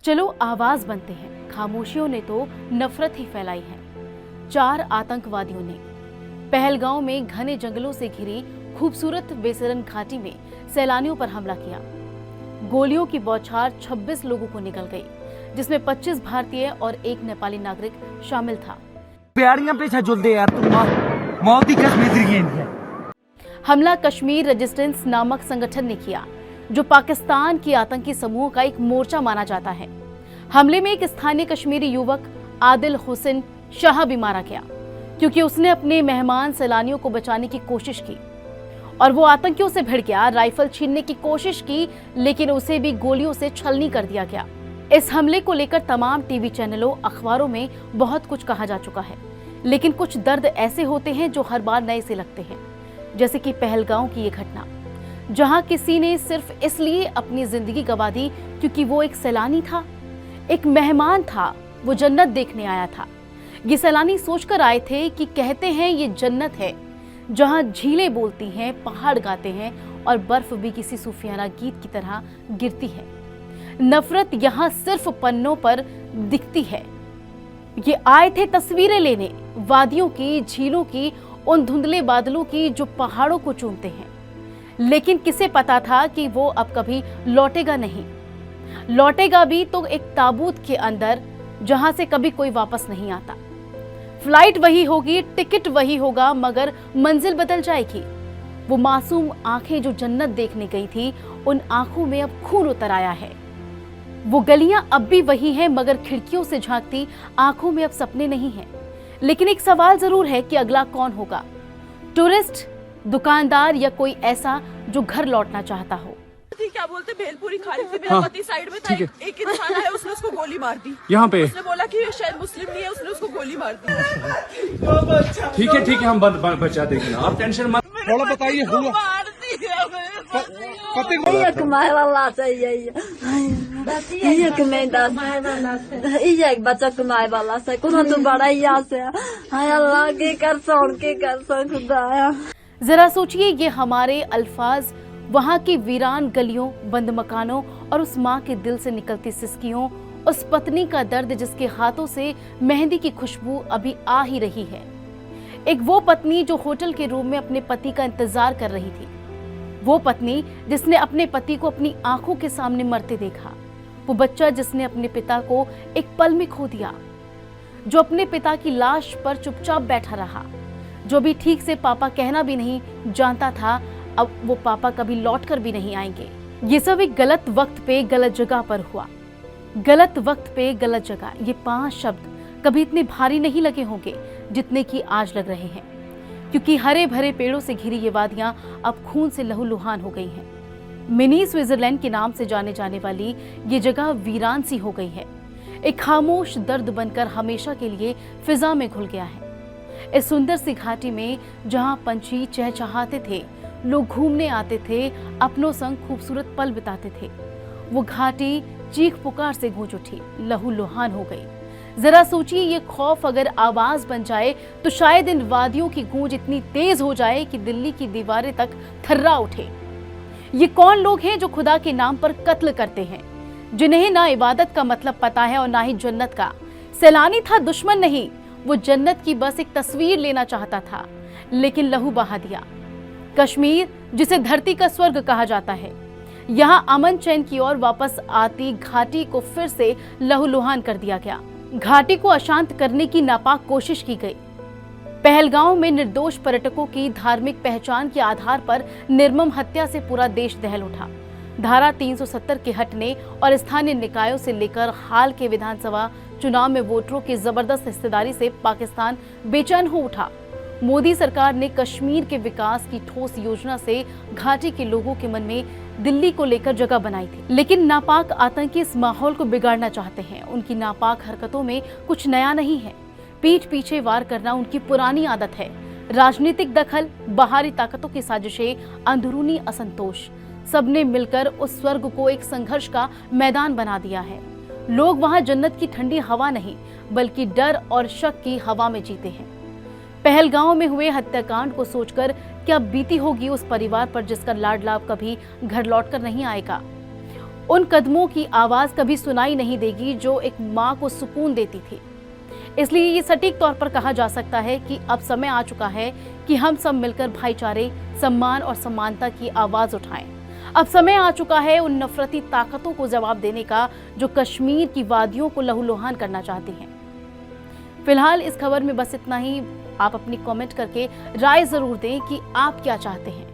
चलो आवाज बनते हैं। खामोशियों ने तो नफरत ही फैलाई है। 4 आतंकवादियों ने पहलगांव में घने जंगलों से घिरी खूबसूरत बेसरन घाटी में सैलानियों पर हमला किया। गोलियों की बौछार 26 लोगों को निकल गई, जिसमें 25 भारतीय और 1 नेपाली नागरिक शामिल था। हमला कश्मीर रेजिस्टेंस नामक संगठन ने किया, जो पाकिस्तान की आतंकी समूह का एक मोर्चा माना जाता है। हमले में एक स्थानीय कश्मीरी युवक आदिल हुसैन शाह भी मारा गया, क्योंकि उसने अपने मेहमान सैलानियों को बचाने की कोशिश की और वो आतंकियों से भिड़ गया। राइफल छीनने की कोशिश की, लेकिन उसे भी गोलियों से छलनी कर दिया गया। इस हमले को लेकर तमाम टीवी चैनलों, अखबारों में बहुत कुछ कहा जा चुका है, लेकिन कुछ दर्द ऐसे होते हैं जो हर बार नए से लगते हैं, जैसे कि पहलगांव की ये घटना, जहां किसी ने सिर्फ इसलिए अपनी जिंदगी गंवा दी क्योंकि वो एक सैलानी था, एक मेहमान था, वो जन्नत देखने आया था। ये सैलानी सोचकर आए थे कि कहते हैं ये जन्नत है, जहां झीलें बोलती हैं, पहाड़ गाते हैं और बर्फ भी किसी सूफियाना गीत की तरह गिरती है। नफरत यहाँ सिर्फ पन्नों पर दिखती है। ये आए थे तस्वीरें लेने, वादियों की, झीलों की, उन धुंधले बादलों की जो पहाड़ों को चूमते हैं, लेकिन किसे पता था कि वो अब कभी लौटेगा नहीं। लौटेगा भी तो एक ताबूत के अंदर, जहां से कभी कोई वापस नहीं आता। फ्लाइट वही होगी, टिकट वही होगा, मगर मंजिल बदल जाएगी। वो मासूम आंखें जो जन्नत देखने गई थी, उन आंखों में अब खून उतर आया है। वो गलियां अब भी वही हैं, मगर खिड़कियों से झांकती आंखों में अब सपने नहीं हैं। लेकिन एक सवाल जरूर है कि अगला कौन होगा? टूरिस्ट, दुकानदार या कोई ऐसा जो घर लौटना चाहता हो? क्या बोलते, भेलपुरी खाली थी, मेरा पति साइड में था, एक इंसान आया, उसने उसको गोली मार दी। यहाँ पे उसने बोला कि शायद मुस्लिम नहीं है, उसने उसको गोली मार दी। ठीक है, हम बचा देंगे ना, आप टेंशन मत। थोड़ा बताइए, कमाए वाला चाहिए, बच्चा कमाए वाला से तो बड़ा यहाँ से अल्लाह के कर सकता। जरा सोचिए, ये हमारे अल्फाज वहाँ की वीरान गलियों, बंद मकानों और उस माँ के दिल से निकलती सिसकियों, उस पत्नी का दर्द जिसके हाथों से मेहंदी की खुशबू अभी आ ही रही है। एक वो पत्नी जो होटल के रूम में अपने पति का इंतजार कर रही थी, वो पत्नी जिसने अपने पति को अपनी आंखों के सामने मरते देखा, वो बच्चा जिसने अपने पिता को एक पल में खो दिया, जो अपने पिता की लाश पर चुपचाप बैठा रहा, जो भी ठीक से पापा कहना भी नहीं जानता था। अब वो पापा कभी लौटकर भी नहीं आएंगे। ये सब एक गलत वक्त पे गलत जगह पर हुआ। गलत वक्त पे गलत जगह, ये 5 शब्द कभी इतने भारी नहीं लगे होंगे जितने कि आज लग रहे हैं, क्योंकि हरे भरे पेड़ों से घिरी ये वादियां अब खून से लहूलुहान हो गई हैं। मिनी स्विट्जरलैंड के नाम से जाने जाने वाली ये जगह वीरान सी हो गई है। एक खामोश दर्द बनकर हमेशा के लिए फिजा में घुल गया है। इस सुंदर सी घाटी में जहां पंछी चहचहाते थे, लोग घूमने आते थे, अपनों संग खूबसूरत पल बिताते थे, वो घाटी चीख पुकार से गूंज उठी, लहूलुहान हो गई। जरा सोचिए, ये खौफ अगर आवाज बन जाए तो शायद इन वादियों की गूंज इतनी तेज हो जाए कि दिल्ली की दीवारें तक थर्रा उठे। ये कौन लोग हैं जो खुदा के नाम पर कत्ल करते हैं, जिन्हें ना इबादत का मतलब पता है और ना ही जन्नत का? सैलानी था, दुश्मन नहीं। वो जन्नत की बस एक तस्वीर लेना चाहता था, लेकिन लहू बहा दिया। कश्मीर, जिसे धरती का स्वर्ग कहा जाता है, यहाँ अमन चैन की ओर वापस आती घाटी को फिर से लहूलुहान कर दिया गया। घाटी को अशांत करने की नापाक कोशिश की गई। पहलगांव में निर्दोष पर्यटकों की धार्मिक पहचान के आधार पर निर्मम हत्या से पूरा देश दहल उठा। धारा 370 के हटने और स्थानीय निकायों से लेकर हाल के विधानसभा चुनाव में वोटरों की जबरदस्त हिस्सेदारी से पाकिस्तान बेचैन हो उठा। मोदी सरकार ने कश्मीर के विकास की ठोस योजना से घाटी के लोगों के मन में दिल्ली को लेकर जगह बनाई थी, लेकिन नापाक आतंकी इस माहौल को बिगाड़ना चाहते हैं। उनकी नापाक हरकतों में कुछ नया नहीं है। पीठ पीछे वार करना उनकी पुरानी आदत है। राजनीतिक दखल, बाहरी ताकतों की साजिशें, अंदरूनी असंतोष, सबने मिलकर उस स्वर्ग को एक संघर्ष का मैदान बना दिया है। लोग वहां जन्नत की ठंडी हवा नहीं, बल्कि डर और शक की हवा में जीते हैं। पहलगांव में हुए हत्याकांड को सोचकर क्या बीती होगी उस परिवार पर जिसका लाडला कभी घर लौटकर नहीं आएगा। उन कदमों की आवाज कभी सुनाई नहीं देगी जो एक मां को सुकून देती थी। इसलिए ये सटीक तौर पर कहा जा सकता है कि अब समय आ चुका है कि हम सब मिलकर भाईचारे, सम्मान और समानता की आवाज उठाएं। अब समय आ चुका है उन नफरती ताकतों को जवाब देने का जो कश्मीर की वादियों को लहूलुहान करना चाहती हैं। फिलहाल इस खबर में बस इतना ही। आप अपनी कमेंट करके राय जरूर दें कि आप क्या चाहते हैं।